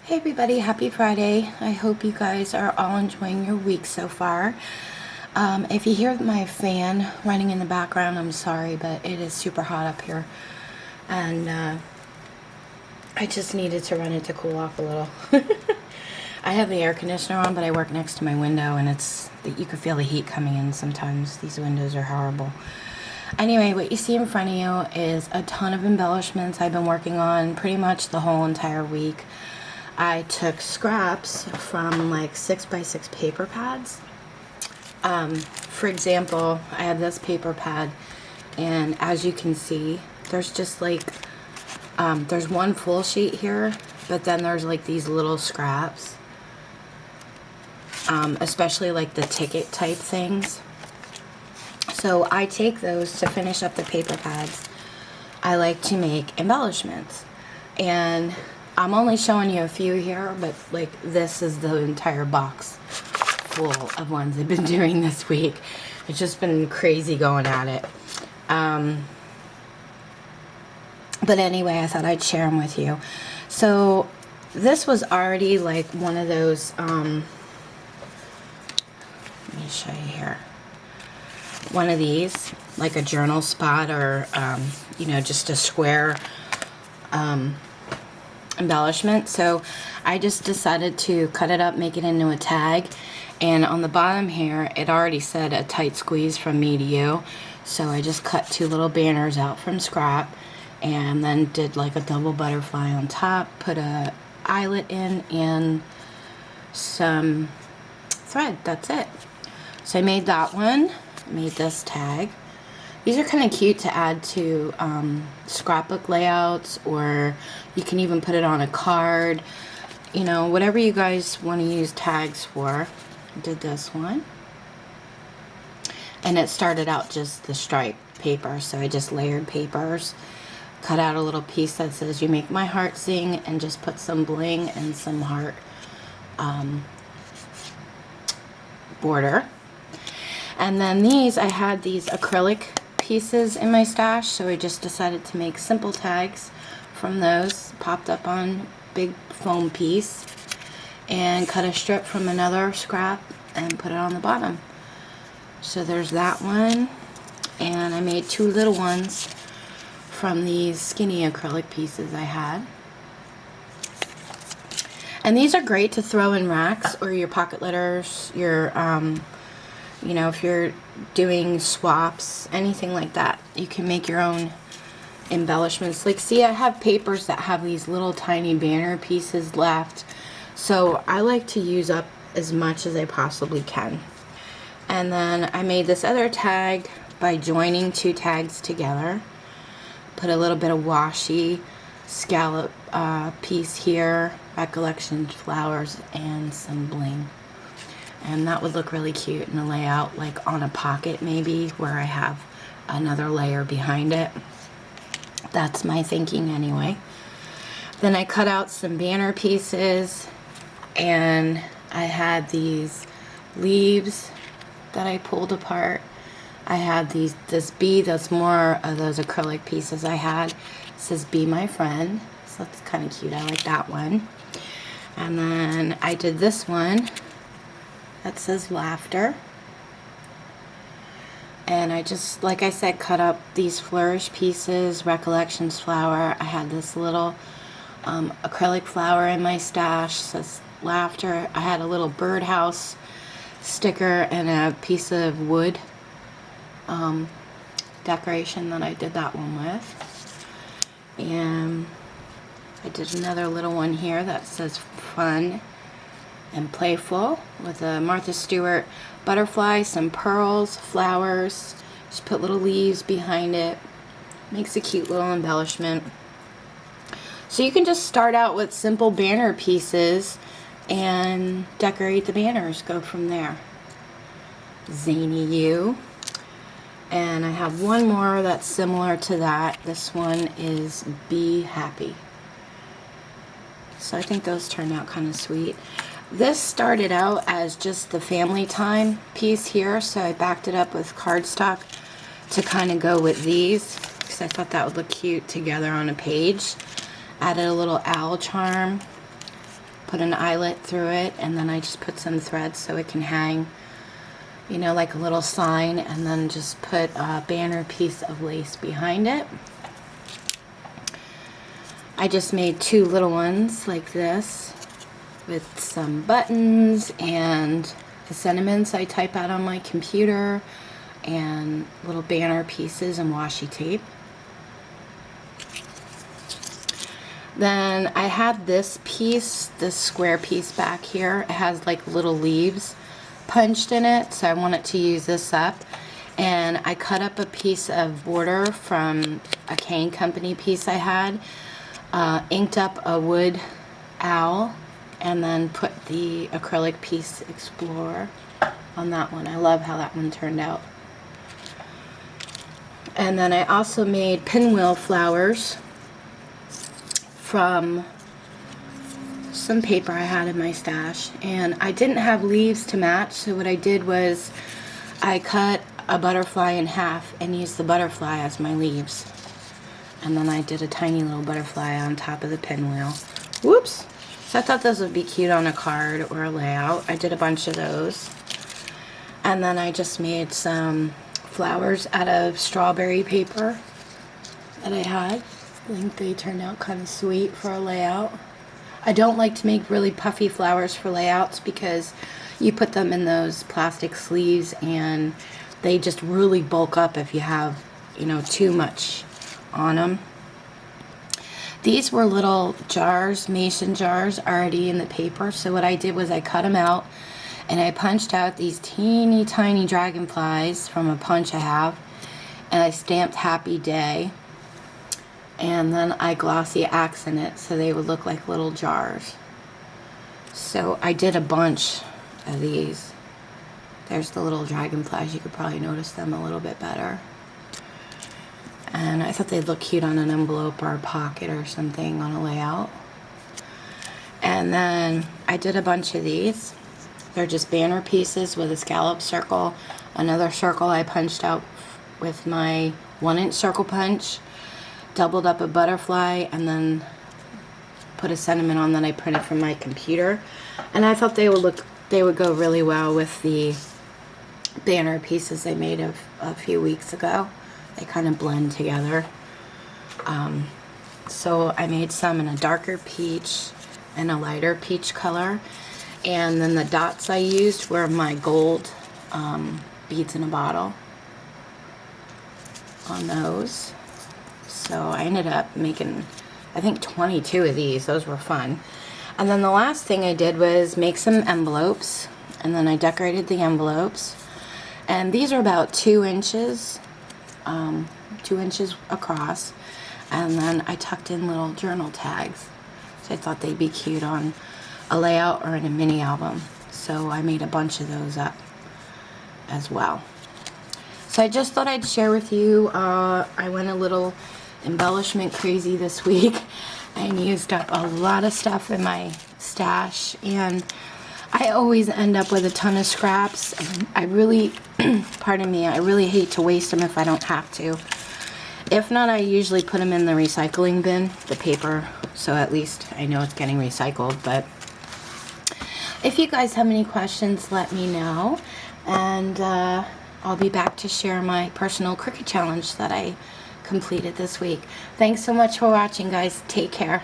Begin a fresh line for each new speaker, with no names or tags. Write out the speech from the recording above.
Hey everybody, happy Friday. I hope you guys are all enjoying your week so far. If you hear my fan running in the background, I'm sorry, but it is super hot up here. And I just needed to run it to cool off a little. I have the air conditioner on, but I work next to my window and you can feel the heat coming in sometimes. These windows are horrible. Anyway, what you see in front of you is a ton of embellishments I've been working on pretty much the whole entire week. I took scraps from like 6x6 paper pads. For example, I have this paper pad, and as you can see, there's just like, there's one full sheet here, but then there's like these little scraps, especially like the ticket type things. So I take those to finish up the paper pads. I like to make embellishments, and I'm only showing you a few here, but like this is the entire box full of ones I've been doing this week. It's just been crazy going at it. But anyway, I thought I'd share them with you. So this was already like one of those, let me show you here. One of these, like a journal spot or, you know, just a square, embellishment. So I just decided to cut it up, make it into a tag, and on the bottom here it already said a tight squeeze from me to you. So I just cut two little banners out from scrap and then did like a double butterfly on top, put a eyelet in and some thread. That's it. So I made that one, made this tag. These are kind of cute to add to scrapbook layouts, or you can even put it on a card, you know, whatever you guys want to use tags for. I did this one, and it started out just the stripe paper, so I just layered papers, cut out a little piece that says "You make my heart sing," and just put some bling and some heart border. And then these, I had these acrylic pieces in my stash, so I just decided to make simple tags from those, popped up on big foam piece, and cut a strip from another scrap and put it on the bottom. So there's that one, and I made two little ones from these skinny acrylic pieces I had. And these are great to throw in racks or your pocket letters, your you know, if you're doing swaps, anything like that, you can make your own embellishments. Like, see, I have papers that have these little tiny banner pieces left, so I like to use up as much as I possibly can. And then I made this other tag by joining two tags together. Put a little bit of washi scallop piece here, recollection flowers, and some bling. And that would look really cute in a layout, like on a pocket maybe, where I have another layer behind it. That's my thinking anyway. Then I cut out some banner pieces, and I had these leaves that I pulled apart. I had this bee that's more of those acrylic pieces I had. It says "Be my friend," so that's kind of cute. I like that one. And then I did this one that says "Laughter," and I just, like I said, cut up these flourish pieces, recollections flower. I had this little acrylic flower in my stash, says "Laughter." I had a little birdhouse sticker and a piece of wood decoration that I did that one with. And I did another little one here that says "Fun and Playful," with a Martha Stewart butterfly, some pearls, flowers. Just put little leaves behind it. Makes a cute little embellishment. So you can just start out with simple banner pieces and decorate the banners. Go from there. Zany you. And I have one more that's similar to that. This one is "Be Happy." So I think those turned out kind of sweet. This started out as just the family time piece here, so I backed it up with cardstock to kind of go with these, because I thought that would look cute together on a page. Added a little owl charm put an eyelet through it, and then I just put some threads so it can hang, you know, like a little sign, and then just put a banner piece of lace behind it. I just made 2 little ones like this with some buttons and the sentiments I type out on my computer and little banner pieces and washi tape. Then I had this piece, this square piece back here. It has like little leaves punched in it, so I wanted to use this up. And I cut up a piece of border from a Cane Company piece I had, inked up a wood owl, and then put the acrylic piece Explorer on that one. I love how that one turned out. And then I also made pinwheel flowers from some paper I had in my stash, and I didn't have leaves to match, so what I did was I cut a butterfly in half and used the butterfly as my leaves, and then I did a tiny little butterfly on top of the pinwheel. Whoops! So I thought those would be cute on a card or a layout. I did a bunch of those, and then I just made some flowers out of strawberry paper that I had. I think they turned out kind of sweet for a layout. I don't like to make really puffy flowers for layouts because you put them in those plastic sleeves and they just really bulk up if you have, you know, too much on them. These were little jars, mason jars, already in the paper. So what I did was I cut them out and I punched out these teeny tiny dragonflies from a punch I have, and I stamped Happy Day. And then I glossy accent it so they would look like little jars. So I did a bunch of these. There's the little dragonflies. You could probably notice them a little bit better. And I thought they'd look cute on an envelope or a pocket or something on a layout. And then I did a bunch of these. They're just banner pieces with a scallop circle. Another circle I punched out with my 1-inch circle punch. Doubled up a butterfly, and then put a sentiment on that I printed from my computer. And I thought they would go really well with the banner pieces I made a few weeks ago. They kind of blend together. So I made some in a darker peach and a lighter peach color. And then the dots I used were my gold beads in a bottle on those. So I ended up making, I think, 22 of these. Those were fun. And then the last thing I did was make some envelopes. And then I decorated the envelopes. And these are about 2 inches, 2 inches across. And then I tucked in little journal tags. So I thought they'd be cute on a layout or in a mini album. So I made a bunch of those up as well. So I just thought I'd share with you, I went a little embellishment crazy this week and used up a lot of stuff in my stash, and I always end up with a ton of scraps, and I really pardon me, I really hate to waste them if I don't have to. If not, I usually put them in the recycling bin, the paper, so at least I know it's getting recycled. But if you guys have any questions, let me know, and I'll be back to share my personal Cricut challenge that I completed this week. Thanks so much for watching, guys. Take care.